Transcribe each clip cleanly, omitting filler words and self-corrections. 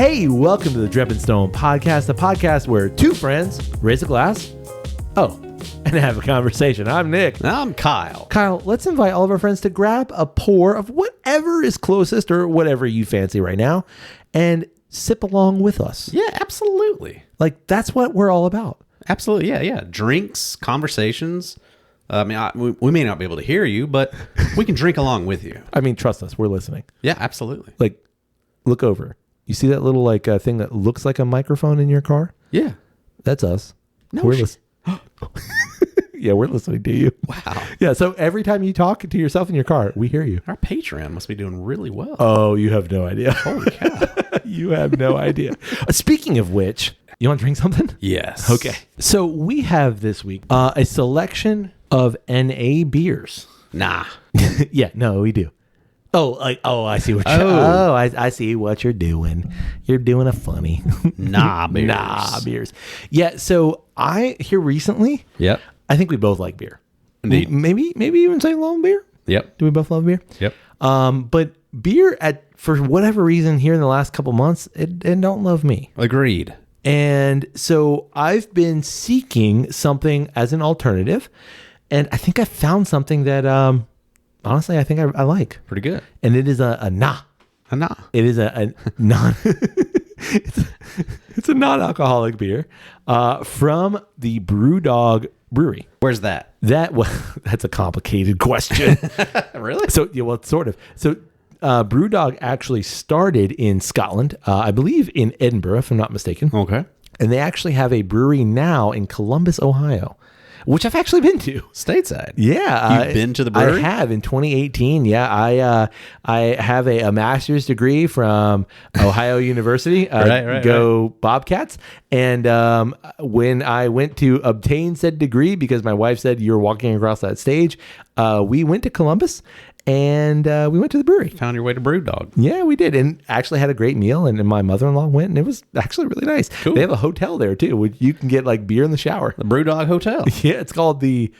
Hey, welcome to the Drippin' Stone podcast, a podcast where two friends raise a glass, and have a conversation. I'm Nick. I'm Kyle. Kyle, let's invite all of our friends to grab a pour of whatever is closest or whatever you fancy right now and sip along with us. Yeah, absolutely. Like, that's what we're all about. Absolutely. Yeah. Drinks, conversations. We may not be able to hear you, but we can drink along with you. I mean, trust us, we're listening. Yeah, absolutely. Like, look over. You see that little thing that looks like a microphone in your car? Yeah. That's us. No, we're listening. Yeah, we're listening to you. Wow. Yeah, so every time you talk to yourself in your car, we hear you. Our Patreon must be doing really well. Oh, you have no idea. Holy cow. You have no idea. Speaking of which, you want to drink something? Yes. Okay. So we have this week a selection of NA beers. Nah. Yeah, no, we do. I see what I see what you're doing. You're doing a funny. Nah beers. Nah beers. Yeah, so here recently, Yep. I think we both like beer. Indeed. Maybe even say long beer. Yep. Do we both love beer? Yep. But beer for whatever reason here in the last couple months, it don't love me. Agreed. And so I've been seeking something as an alternative, and I think I found something that honestly I think I like. Pretty good. And it is a nah. A nah. It is a non it's a non-alcoholic beer from the Brew Brewery. Where's that? That's a complicated question. Really? So, yeah, well, sort of. So, Brewdog actually started in Scotland, I believe in Edinburgh, if I'm not mistaken. Okay. And they actually have a brewery now in Columbus, Ohio, which I've actually been to. Stateside. Yeah. You've been to the brewery? I have in 2018. Yeah. I have a master's degree from Ohio University. Go Bobcats. And when I went to obtain said degree, because my wife said you're walking across that stage, we went to Columbus and we went to the brewery. Found your way to Brewdog. Yeah, we did. And actually had a great meal. And my mother-in-law went and it was actually really nice. Cool. They have a hotel there too, where you can get like beer in the shower. The Brewdog Hotel. Yeah, it's called the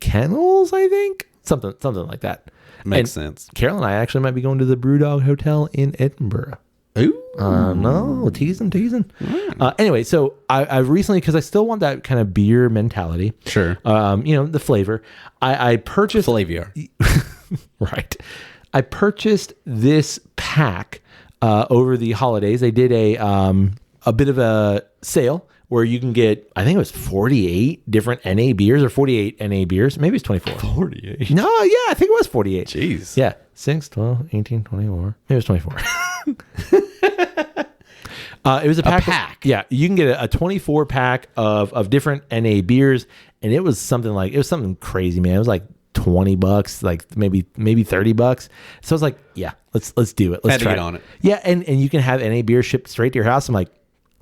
Kennels, I think. Something like that. Makes sense. Carol and I actually might be going to the Brewdog Hotel in Edinburgh. Ooh. No, teasing. Anyway, so I recently, because I still want that kind of beer mentality. Sure. The flavor. I purchased Flavor. Right. I purchased this pack over the holidays. They did a bit of a sale where you can get, I think it was 48 different NA beers or 48 NA beers. Maybe it's 24. 48. No, yeah, I think it was 48. Jeez. Yeah. 6, 12, 18, 24. Maybe it was 24. It was a pack. Yeah. You can get a 24 pack of different NA beers. And it was something crazy, man. It was like $20, like maybe $30. So I was like, yeah, let's do it. Let's try to get on it. Yeah. And you can have NA beer shipped straight to your house. I'm like,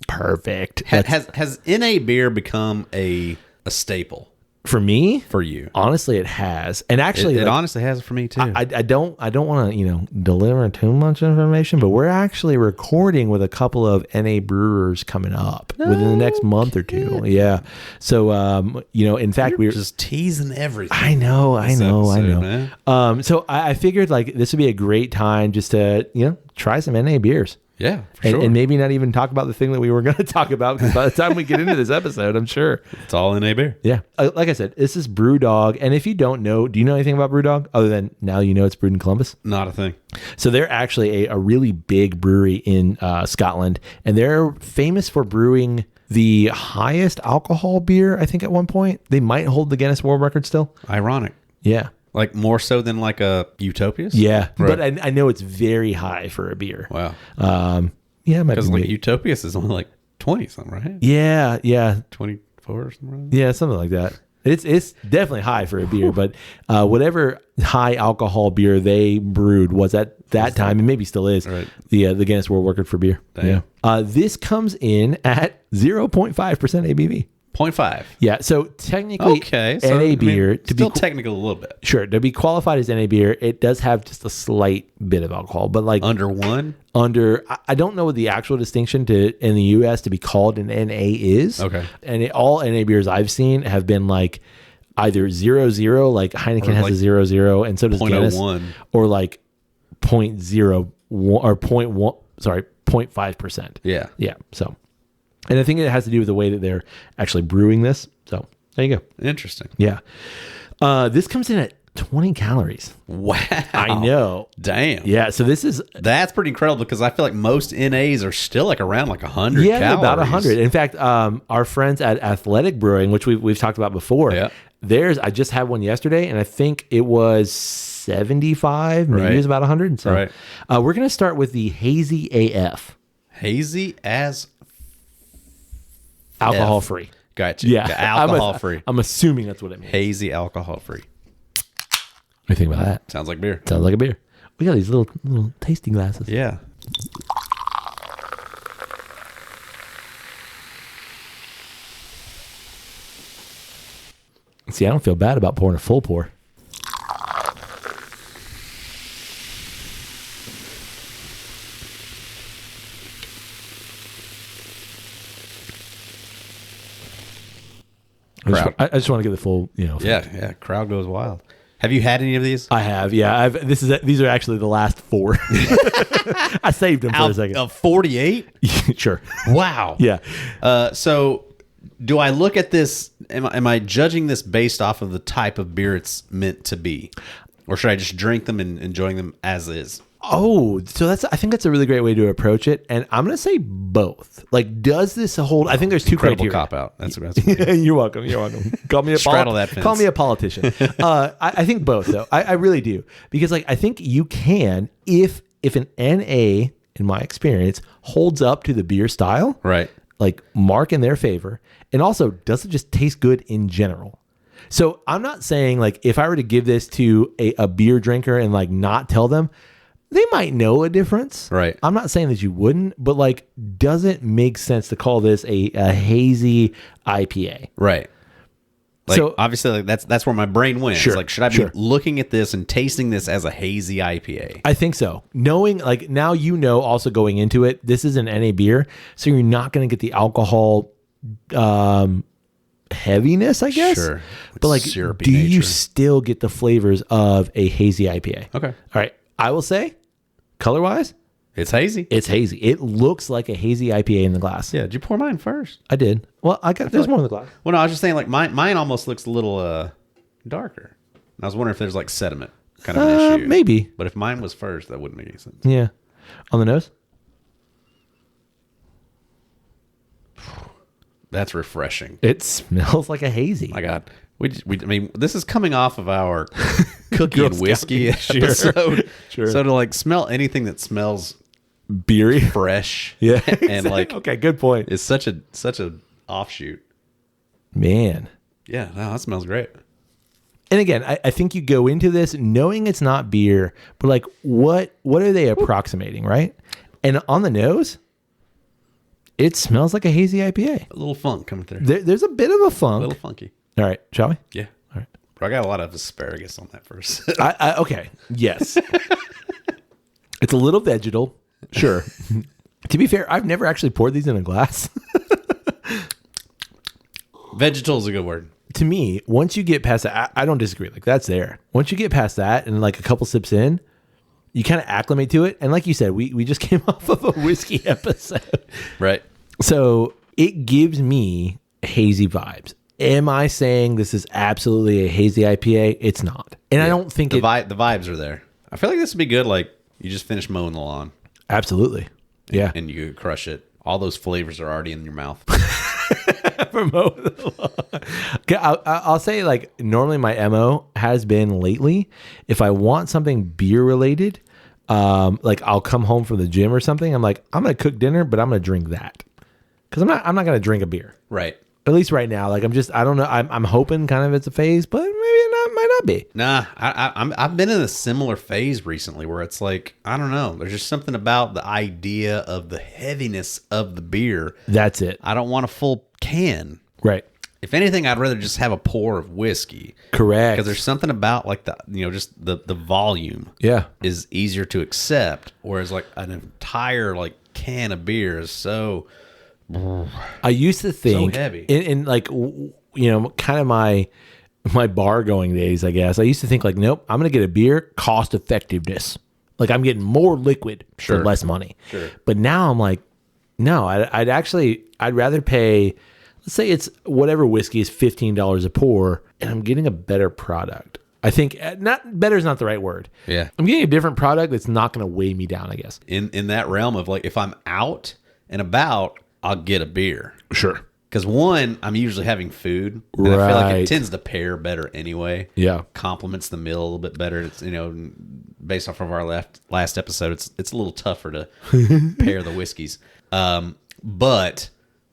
perfect. Has NA beer become a staple for me? For you? Honestly, it has. And actually, it honestly has for me too. I don't want to deliver too much information, but we're actually recording with a couple of NA brewers coming up within the next month or two. Yeah. So in fact, we're just teasing everything. I know. Man. So I figured like this would be a great time just to try some NA beers. Yeah, for sure. And maybe not even talk about the thing that we were going to talk about, because by the time we get into this episode, I'm sure it's all NA beer. Yeah. Like I said, this is Brewdog. And if you don't know, do you know anything about Brewdog other than now you know it's brewed in Columbus? Not a thing. So they're actually a really big brewery in Scotland, and they're famous for brewing the highest alcohol beer, I think at one point. They might hold the Guinness World Record still. Ironic. Yeah. Like more so than like a Utopias? Yeah. Right. But I know it's very high for a beer. Wow. Yeah, it might be. Because like Utopias is only like 20 something, right? Yeah. 24 or something. Yeah, something like that. It's definitely high for a beer, but whatever high alcohol beer they brewed was at that time, and maybe still is, right, the Guinness World Record for beer. Damn. Yeah. This comes in at 0.5% ABV. 0.5. Yeah, so technically, okay, so, NA beer to still be technical a little bit. Sure, to be qualified as NA beer, it does have just a slight bit of alcohol, but like under one. I don't know what the actual distinction in the U.S. to be called an NA is. Okay, and all NA beers I've seen have been like either 0.0, like Heineken has like a 0.0, and so does Guinness, 0.01, or like 0.01 or 0.1. Sorry, 0.5%. Yeah. Yeah. So, and I think it has to do with the way that they're actually brewing this. So there you go. Interesting. Yeah. This comes in at 20 calories. Wow. I know. Damn. Yeah. So That's pretty incredible because I feel like most NAs are still like around like 100 yeah, calories. about 100. In fact, our friends at Athletic Brewing, which we've talked about before, I just had one yesterday, and I think it was 75, maybe it was about 100. So we're going to start with the Hazy AF. Hazy as alcohol free. Gotcha. Yeah. Alcohol free. I'm assuming that's what it means. Hazy alcohol free. What do you think about that? Sounds like beer. Sounds like a beer. We got these little tasting glasses. Yeah. See, I don't feel bad about pouring a full pour. I just want to get the full, Yeah. Crowd goes wild. Have you had any of these? I have. Yeah. These are actually the last 4. I saved them for a second. Of 48? Sure. Wow. Yeah. So do I look at this? Am I judging this based off of the type of beer it's meant to be? Or should I just drink them and enjoying them as is? Oh, so I think that's a really great way to approach it. And I'm going to say both. Like, does this hold? I think there's 2 criteria. Cop out. That's what You're welcome. You're welcome. Call me a politician. I think both, though. I really do. Because, like, I think you can, if an NA, in my experience, holds up to the beer style, right? Like, mark in their favor. And also, does it just taste good in general? So I'm not saying, like, if I were to give this to a beer drinker and, like, not tell them, they might know a difference. Right. I'm not saying that you wouldn't, but, like, does it make sense to call this a hazy IPA? Right. Like, so obviously, like, that's where my brain went. Sure, like, should I be looking at this and tasting this as a hazy IPA? I think so. Knowing, like, now also going into it, this is an NA beer, so you're not going to get the alcohol heaviness, I guess. Sure. But, like, do you still get the flavors of a hazy IPA? Okay. All right. I will say, color-wise, it's hazy. It's hazy. It looks like a hazy IPA in the glass. Yeah. Did you pour mine first? I did. Well, there's more in the glass. Well, no, I was just saying, like, mine almost looks a little darker. I was wondering if there's, like, sediment kind of an issue. Maybe. But if mine was first, that wouldn't make any sense. Yeah. On the nose? That's refreshing. It smells like a hazy. My God. I mean, this is coming off of our cookie and whiskey episode. Sure. So to, like, smell anything that smells beery, fresh, yeah, and like, okay, good point. It's such a offshoot. Man, yeah, no, that smells great. And again, I think you go into this knowing it's not beer, but, like, what are they approximating, right? And on the nose, it smells like a hazy IPA. A little funk coming through. There's a bit of a funk. A little funky. All right, shall we? Yeah. All right. But I got a lot of asparagus on that first. Okay. Yes. It's a little vegetal. Sure. To be fair, I've never actually poured these in a glass. Vegetal is a good word. To me, once you get past that, I don't disagree. Like, that's there. Once you get past that and, like, a couple sips in, you kind of acclimate to it. And like you said, we just came off of a whiskey episode. Right. So it gives me hazy vibes. Am I saying this is absolutely a hazy IPA? It's not. And I don't think the vibes are there. I feel like this would be good. Like, you just finished mowing the lawn. Absolutely. Yeah. And you could crush it. All those flavors are already in your mouth. For mowing the lawn. Okay, I'll say, like, normally my MO has been lately, if I want something beer related, like, I'll come home from the gym or something. I'm like, I'm going to cook dinner, but I'm going to drink that. Because I'm not going to drink a beer. Right. At least right now. Like, I don't know. I'm hoping kind of it's a phase, but maybe it might not be. Nah, I've been in a similar phase recently where it's like, I don't know. There's just something about the idea of the heaviness of the beer. That's it. I don't want a full can. Right. If anything, I'd rather just have a pour of whiskey. Correct. Because there's something about, like, just the volume. Yeah. Is easier to accept. Whereas, like, an entire, like, can of beer is so... I used to think, so heavy. In like, kind of my bar going days, I guess. I used to think, like, nope, I'm going to get a beer, cost effectiveness. Like I'm getting more liquid for less money. Sure. But now I'm like, no, I'd rather pay, let's say it's whatever whiskey is $15 a pour, and I'm getting a better product. I think not better is not the right word. Yeah. I'm getting a different product that's not going to weigh me down, I guess. In that realm of like, if I'm out and about, I'll get a beer. Sure. Because one, I'm usually having food. And I feel like it tends to pair better anyway. Yeah. Complements the meal a little bit better. It's, based off of our last episode, it's a little tougher to pair the whiskeys. But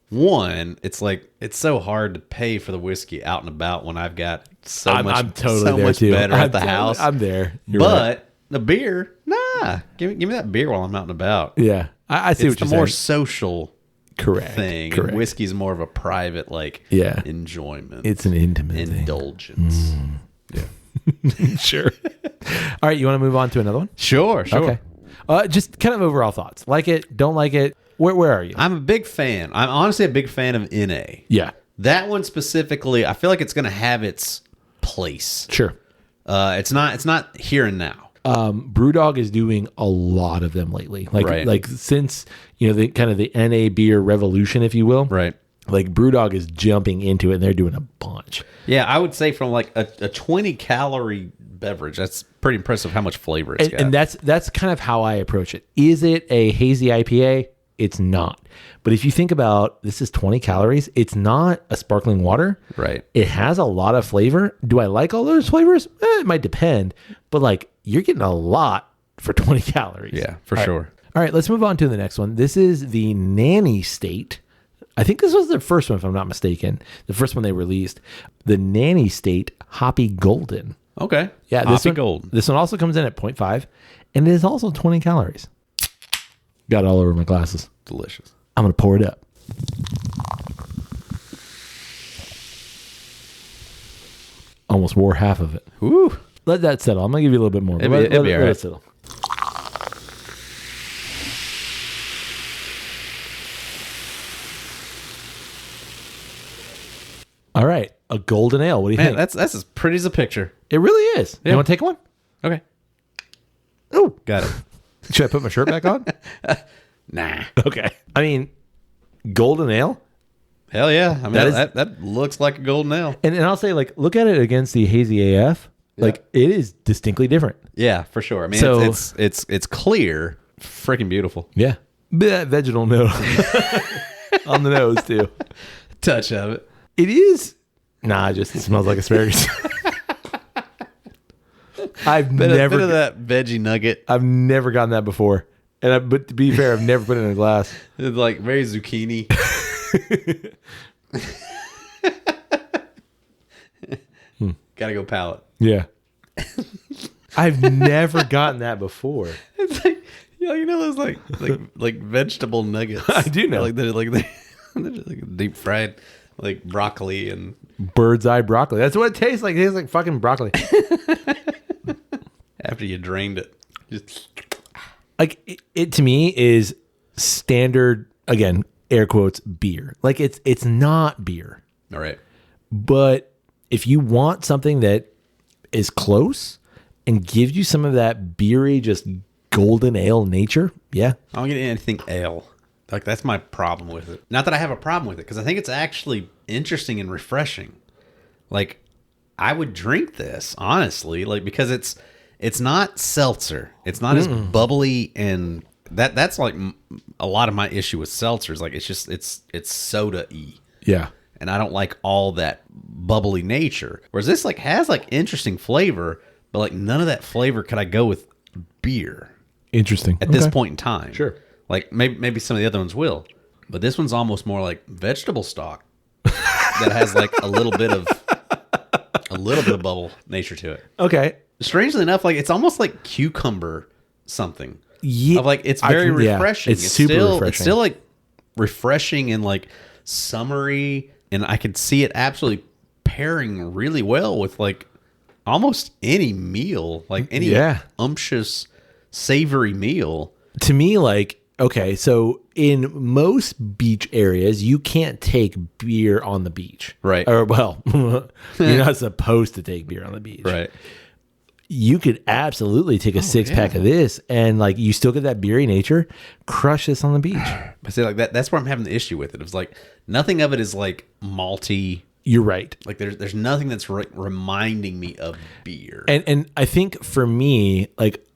one, it's like, it's so hard to pay for the whiskey out and about when I've got I'm totally there too. better at the house. I'm there. But the beer, nah. Give me that beer while I'm out and about. Yeah. I see what you're It's the more saying. social thing. Correct. And whiskey's more of a private, enjoyment. It's an intimate indulgence. thing. Sure. All right. You want to move on to another one? Sure. Okay. Just kind of overall thoughts. Like it, don't like it. Where are you? I'm a big fan. I'm honestly a big fan of NA. Yeah. That one specifically, I feel like it's going to have its place. Sure. It's not here and now. Brewdog is doing a lot of them lately. Like since, the kind of the NA beer revolution, if you will. Right. Like Brewdog is jumping into it and they're doing a bunch. Yeah, I would say from like a 20 calorie beverage, that's pretty impressive how much flavor it's got. And that's kind of how I approach it. Is it a hazy IPA? It's not. But if you think about this is 20 calories, it's not a sparkling water. Right. It has a lot of flavor. Do I like all those flavors? It might depend. But like you're getting a lot for 20 calories. Yeah, for All sure. Right. All right, let's move on to the next one. This is the Nanny State. I think this was their first one, if I'm not mistaken. The first one they released. The Nanny State Hoppy Golden. Okay. Yeah, Hoppy Golden. This one also comes in at 0.5, and it is also 20 calories. Got it all over my glasses. Delicious. I'm going to pour it up. Almost wore half of it. Woo. Let that settle. I'm going to give you a little bit more. It'd be all right. Let it settle. All right. A golden ale. What do you think? That's as pretty as a picture. It really is. Yeah. You want to take one? Okay. Oh. Got it. Should I put my shirt back on? Nah. Okay. I mean, golden ale. Hell yeah. I mean, That looks like a golden ale. And I'll say, like, look at it against the hazy AF. Yeah. Like, it is distinctly different. Yeah, for sure. I mean, So- it's clear, freaking beautiful. Yeah. That vegetal note on the nose, too. Touch of it. It is. Nah, it just smells like asparagus. I've Bit of never that veggie nugget. I've never gotten that before. But to be fair, I've never put it in a glass. It's like very zucchini. Gotta go palate. Yeah. I've never gotten that before. It's like those like vegetable nuggets. I do know. they're like deep fried like broccoli and Bird's eye broccoli. That's what it tastes like. It tastes like fucking broccoli. after you drained it. Just Like it to me is standard, again, air quotes, beer. Like it's not beer. all right. But if you want something that is close and gives you some of that beery, just golden ale nature, yeah. I don't get anything ale. Like that's my problem with it. Not that I have a problem with it, because I think it's actually interesting and refreshing. Like I would drink this honestly, like because it's not seltzer. It's not as bubbly, and that's like a lot of my issue with seltzers. Like it's soda-y. Yeah. And I don't like all that bubbly nature. Whereas this like has like interesting flavor, but like none of that flavor could I go with beer Interesting. at this point in time. Sure. Like maybe some of the other ones will, but this one's almost more like vegetable stock that has like a little bit of bubble nature to it. Okay. Strangely enough, like it's almost like cucumber something. Yeah. Of like it's very refreshing. It's super refreshing. It's still like refreshing and like summery, and I could see it absolutely pairing really well with like almost any meal, like any umptious savory meal. To me, like, okay, so in most beach areas, you can't take beer on the beach. Right. Or, well, you're not supposed to take beer on the beach. Right. you could absolutely take a 6-pack of this and like you still get that beery nature. Crush this on the beach. But see, like that's where I'm having the issue with it. It's like nothing of it is like malty. You're right. Like there's nothing that's reminding me of beer. And I think for me, like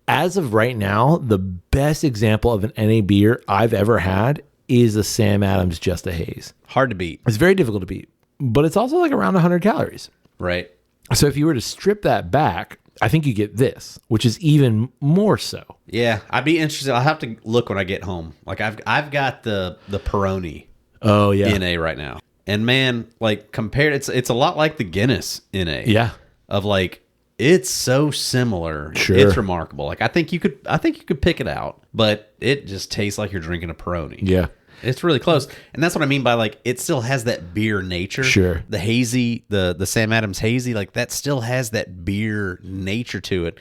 as of right now, the best example of an NA beer I've ever had is the Sam Adams Just a Haze. Hard to beat. It's very difficult to beat, but it's also like around 100 calories. Right. So if you were to strip that back, I think you get this, which is even more so. Yeah, I'd be interested. I'll have to look when I get home. Like I've got the Peroni. Oh yeah, NA right now, and man, like compared, it's a lot like the Guinness NA. Yeah, of like it's so similar. Sure, it's remarkable. Like I think you could pick it out, but it just tastes like you're drinking a Peroni. Yeah. It's really close. And that's what I mean by like it still has that beer nature. Sure. The hazy, the Sam Adams hazy, like that still has that beer nature to it.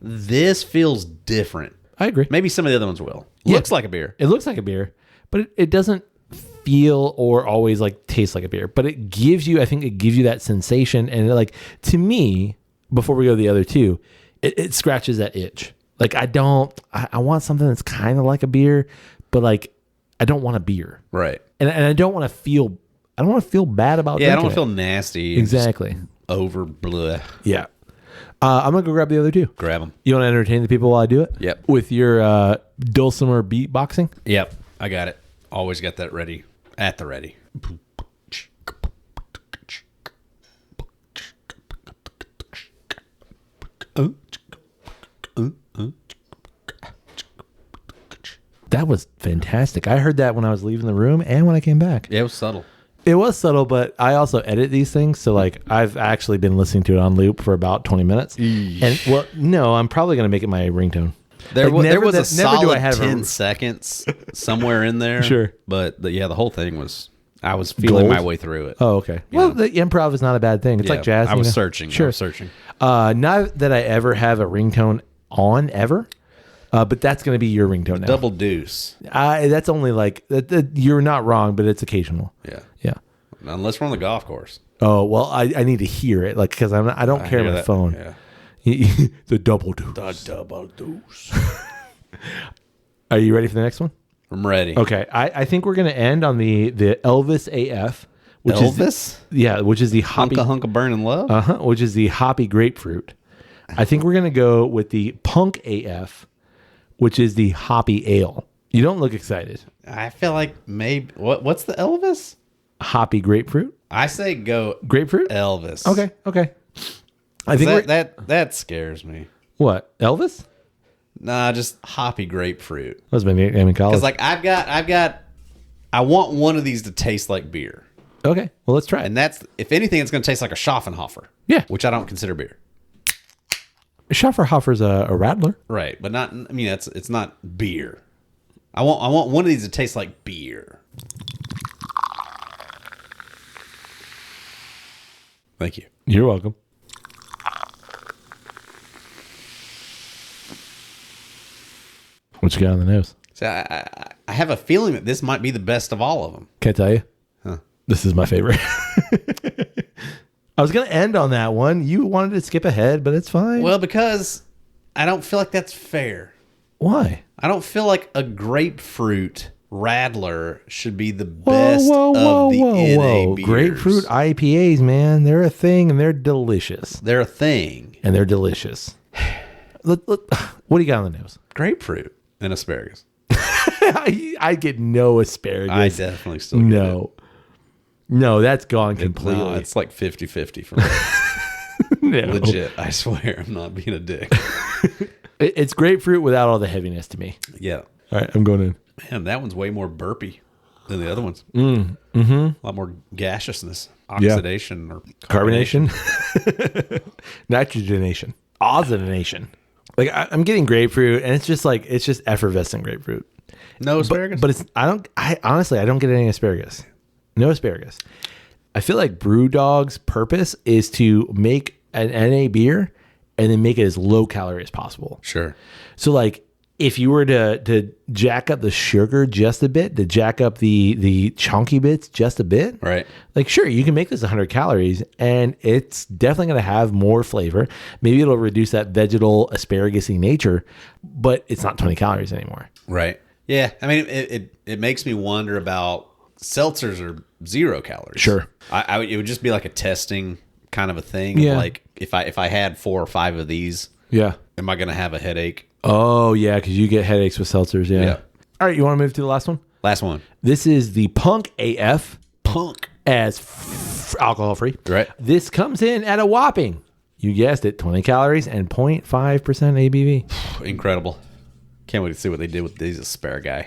This feels different. I agree. Maybe some of the other ones will. Yeah. Looks like a beer. It looks like a beer, but it doesn't feel or always like taste like a beer. But it gives you, I think it gives you that sensation. And like to me, before we go to the other two, it scratches that itch. Like I want something that's kind of like a beer, but like I don't want a beer. Right. And I don't want to feel bad about Yeah, I don't drinking want to feel nasty. Exactly. Over bleh. Yeah. I'm going to go grab the other two. Grab them. You want to entertain the people while I do it? Yep. With your dulcimer beatboxing? Yep. I got it. Always got that ready. At the ready. That was fantastic. I heard that when I was leaving the room and when I came back. Yeah, it was subtle. It was subtle, but I also edit these things. So like I've actually been listening to it on loop for about 20 minutes. Eesh. And well, no, I'm probably going to make it my ringtone. There was a solid do I have 10 seconds somewhere in there. Sure. But the whole thing was, I was feeling Gold? my way through it. Oh, okay. Well, the improv is not a bad thing. It's like jazz. I was searching. Sure. I was searching. Not that I ever have a ringtone on ever, but that's going to be your ringtone now. Double deuce. That's only like, you're not wrong, but it's occasional. Yeah. Yeah. Unless we're on the golf course. Oh, well, I need to hear it, like, because I don't carry my phone. Yeah. The double deuce. The double deuce. Are you ready for the next one? I'm ready. Okay. I think we're going to end on the Elvis AF. Which Elvis? Which is the hoppy. Hunka burning love? Which is the hoppy grapefruit. I think we're going to go with the Punk AF, which is the hoppy ale. You don't look excited. I feel like maybe, what's the Elvis? Hoppy grapefruit. I say go grapefruit. Elvis. Okay. I think that scares me. What, Elvis? Nah, just hoppy grapefruit. That was my name in college. Because like I want one of these to taste like beer. Okay, well let's try it. And that's, if anything, it's going to taste like a Schaffenhofer. Yeah, which I don't consider beer. Schaffenhofer's a Radler, right? But not. I mean, it's not beer. I want one of these to taste like beer. Thank you. You're welcome. What you got on the nose? So I have a feeling that this might be the best of all of them. Can't tell you. Huh. This is my favorite. I was going to end on that one. You wanted to skip ahead, but it's fine. Well, because I don't feel like that's fair. Why? I don't feel like a grapefruit Radler should be the best of the NA beers. Grapefruit IPAs, man. They're a thing and they're delicious. They're a thing. And they're delicious. What do you got on the nose? Grapefruit and asparagus. I get no asparagus. I definitely still get it. No, that's gone completely. No, it's like 50-50 for me. No. Legit. I swear I'm not being a dick. It's grapefruit without all the heaviness to me. Yeah. All right, I'm going in. Man, that one's way more burpy than the other ones. Mm-hmm. A lot more gaseousness, oxidation, or carbonation. Nitrogenation. Ozonation. Like I'm getting grapefruit and it's just effervescent grapefruit. No asparagus? But I honestly don't get any asparagus. No asparagus. I feel like Brewdog's purpose is to make an NA beer and then make it as low calorie as possible. Sure. So like if you were to jack up the sugar just a bit, to jack up the chunky bits just a bit, right? Like, sure, you can make this 100 calories, and it's definitely going to have more flavor. Maybe it'll reduce that vegetal asparagus-y nature, but it's not 20 calories anymore. Right. Yeah. I mean, it makes me wonder about seltzers are 0 calories. Sure. It would just be like a testing kind of a thing. Yeah. Like if I had 4 or 5 of these, Yeah. am I going to have a headache? Oh, yeah, because you get headaches with seltzers. Yeah. Yeah. All right, you want to move to the last one? Last one. This is the Punk AF. Punk. As alcohol free. Right. This comes in at a whopping, you guessed it, 20 calories and 0.5% ABV. Incredible. Can't wait to see what they did with these asparagus.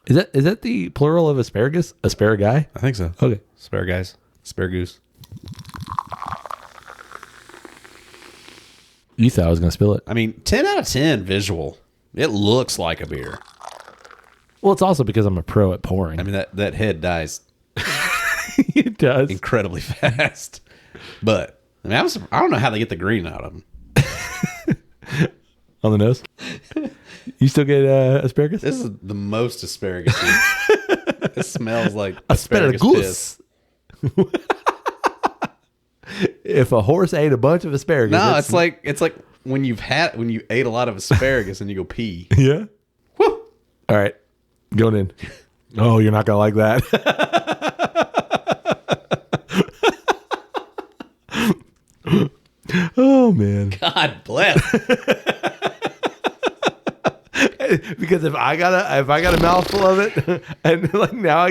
Is that the plural of asparagus? Asparagus? I think so. Okay. Asparagus. Asparagus. You thought I was going to spill it. I mean, 10 out of 10 visual. It looks like a beer. Well, it's also because I'm a pro at pouring. I mean, that head dies It does. incredibly fast. But, I mean, I don't know how they get the green out of them. On the nose? You still get asparagus? This is the most asparagus. It smells like Asparagus. If a horse ate a bunch of asparagus. No, it's like when you ate a lot of asparagus and you go pee. Yeah. Woo! All right. Going in. Oh, you're not going to like that. Oh, man. God bless. Because if I got a mouthful of it, and like now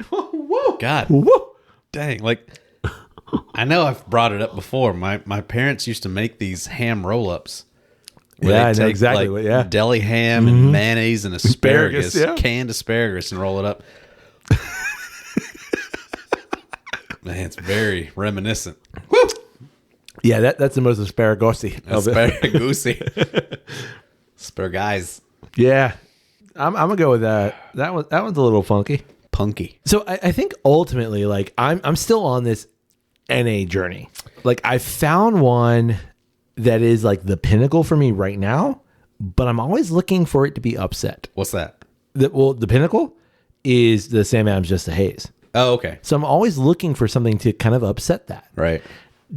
whoa, God, whoa. Dang, like I know I've brought it up before. My parents used to make these ham roll-ups. Yeah, I know exactly what. Yeah, deli ham and mayonnaise and asparagus, yeah. Canned asparagus, and roll it up. Man, it's very reminiscent. Woo! Yeah, that's the most asparagus-y of it. Asparagus-y. Asparagus. Yeah, I'm gonna go with that. That one's a little funky. Punky. So I think ultimately, like I'm still on this NA journey. Like I found one that is like the pinnacle for me right now, but I'm always looking for it to be upset. What's that? The pinnacle is the Sam Adams Just a Haze. Oh, okay. So I'm always looking for something to kind of upset that. Right.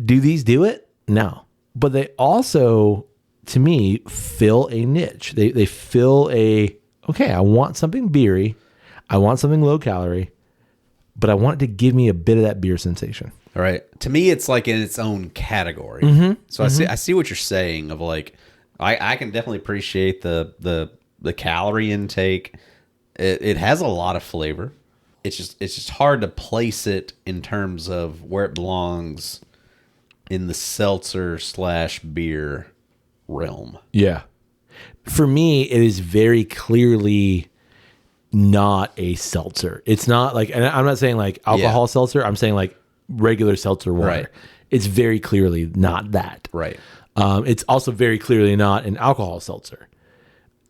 Do these do it? No. But they also, to me, fill a niche. They fill okay, I want something beery. I want something low calorie, but I want it to give me a bit of that beer sensation. All right. To me, it's like in its own category. Mm-hmm. So I see what you're saying of like, I can definitely appreciate the calorie intake. It has a lot of flavor. It's just hard to place it in terms of where it belongs in the seltzer / beer realm. Yeah. For me, it is very clearly not a seltzer. It's not like, and I'm not saying like alcohol seltzer. I'm saying like regular seltzer water. Right. It's very clearly not that. Right. It's also very clearly not an alcohol seltzer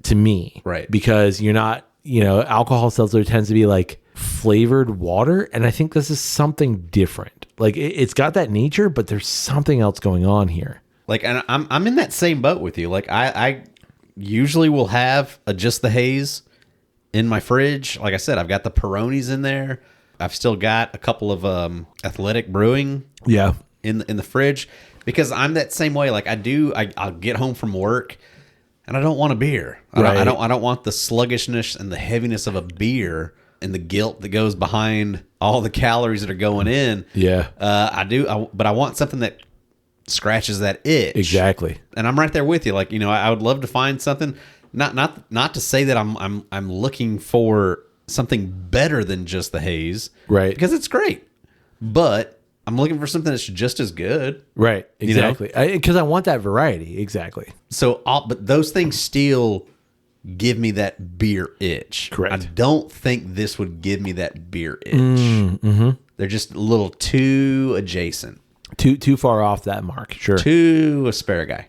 to me. Right. Because you're not, alcohol seltzer tends to be like flavored water. And I think this is something different. Like it's got that nature, but there's something else going on here. Like, and I'm in that same boat with you. Like I usually will have a Just the Haze in my fridge. Like I said, I've got the Peronis in there. I've still got a couple of Athletic Brewing in the fridge because I'm that same way. Like I'll get home from work and I don't want a beer. I don't want the sluggishness and the heaviness of a beer and the guilt that goes behind all the calories that are going in. Yeah. But I want something that scratches that itch. Exactly. And I'm right there with you. Like, I would love to find something, not to say that I'm looking for something better than Just the Haze. Right. Because it's great. But I'm looking for something that's just as good. Right. Exactly. Because I want that variety. Exactly. So, but those things still give me that beer itch. Correct. I don't think this would give me that beer itch. Mm-hmm. They're just a little too adjacent. Too far off that mark. Sure. Too asparagus.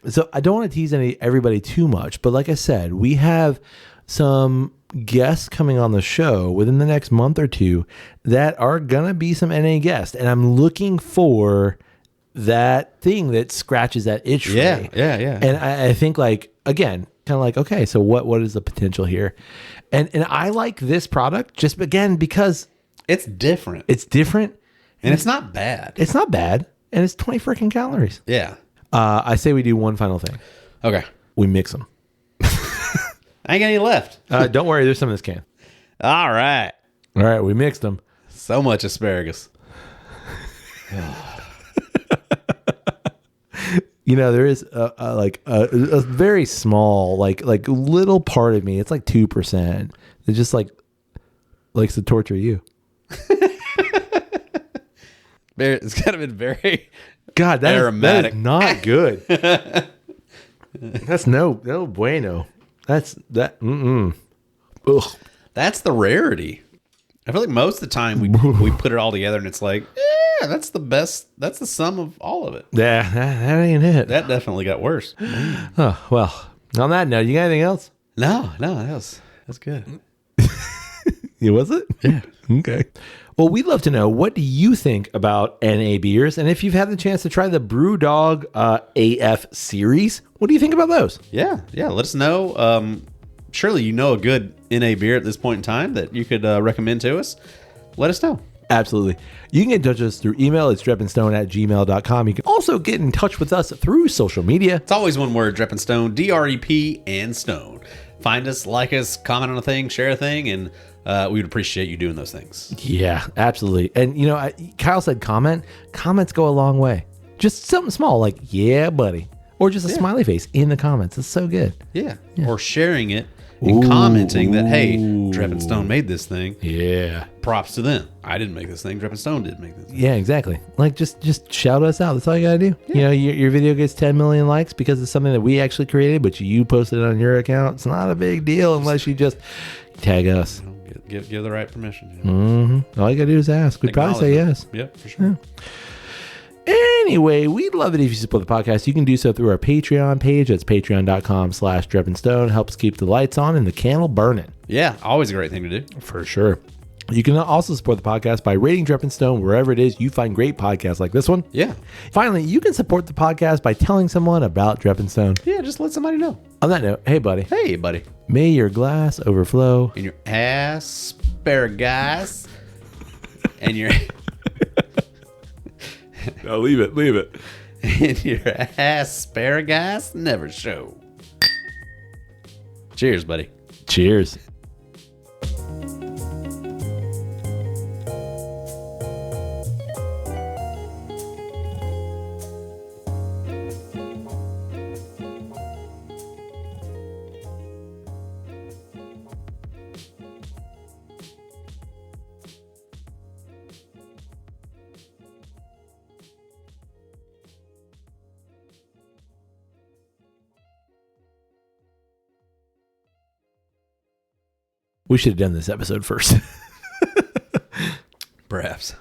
So I don't want to tease everybody too much, but like I said, we have some guests coming on the show within the next month or two that are gonna be some NA guests, and I'm looking for that thing that scratches that itch for me. Yeah. And I think like again, kind of like, okay, so what is the potential here? And I like this product just again because it's different. It's different, and it's not bad. It's not bad, and it's 20 freaking calories. Yeah. I say we do one final thing. Okay. We mix them. I ain't got any left. Don't worry, there's some in this can. All right. All right, we mixed them. So much asparagus. There is a very small, like little part of me. It's like 2%. It just likes to torture you. It's kind of been very God. That aromatic. Is not good. That's no bueno. That's that. Ugh. That's the rarity. I feel like most of the time we put it all together and it's like, yeah, that's the best. That's the sum of all of it. Yeah, that ain't it. That definitely got worse. Oh, well, on that note, you got anything else? No, that's good. Yeah, was it? Yeah. Okay. Well, we'd love to know, what do you think about NA beers? And if you've had the chance to try the Brew Dog AF series, what do you think about those? Yeah. Let us know. Surely you know a good NA beer at this point in time that you could recommend to us. Let us know. Absolutely. You can get in touch with us through email. It's drepandstone@gmail.com. You can also get in touch with us through social media. It's always one word, Drep and Stone, DREP and Stone. Find us, like us, comment on a thing, share a thing, and we would appreciate you doing those things. Yeah, absolutely. And, Kyle said comment. Comments go a long way. Just something small like, yeah, buddy. Or just a smiley face in the comments. It's so good. Yeah. Or sharing it and commenting that, hey, Drep and Stone made this thing. Yeah. Props to them. I didn't make this thing. Drep and Stone did make this thing. Yeah, exactly. Like, just shout us out. That's all you got to do. Yeah. Your video gets 10 million likes because it's something that we actually created, but you posted it on your account. It's not a big deal unless you just tag us. Give the right permission. Mm-hmm. All you got to do is ask. We'd probably say yes. Yep, for sure. Yeah. Anyway, we'd love it if you support the podcast. You can do so through our Patreon page. That's patreon.com/drepandstone. Helps keep the lights on and the candle burning. Yeah, always a great thing to do. For sure. You can also support the podcast by rating Drep and Stone wherever it is you find great podcasts like this one. Yeah. Finally, you can support the podcast by telling someone about Drep and Stone. Yeah, just let somebody know. On that note, hey, buddy. Hey, buddy. May your glass overflow. And your asparagus. And your... No, leave it. And your asparagus never show. Cheers, buddy. Cheers. We should have done this episode first. Perhaps.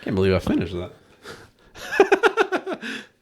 Can't believe I finished that.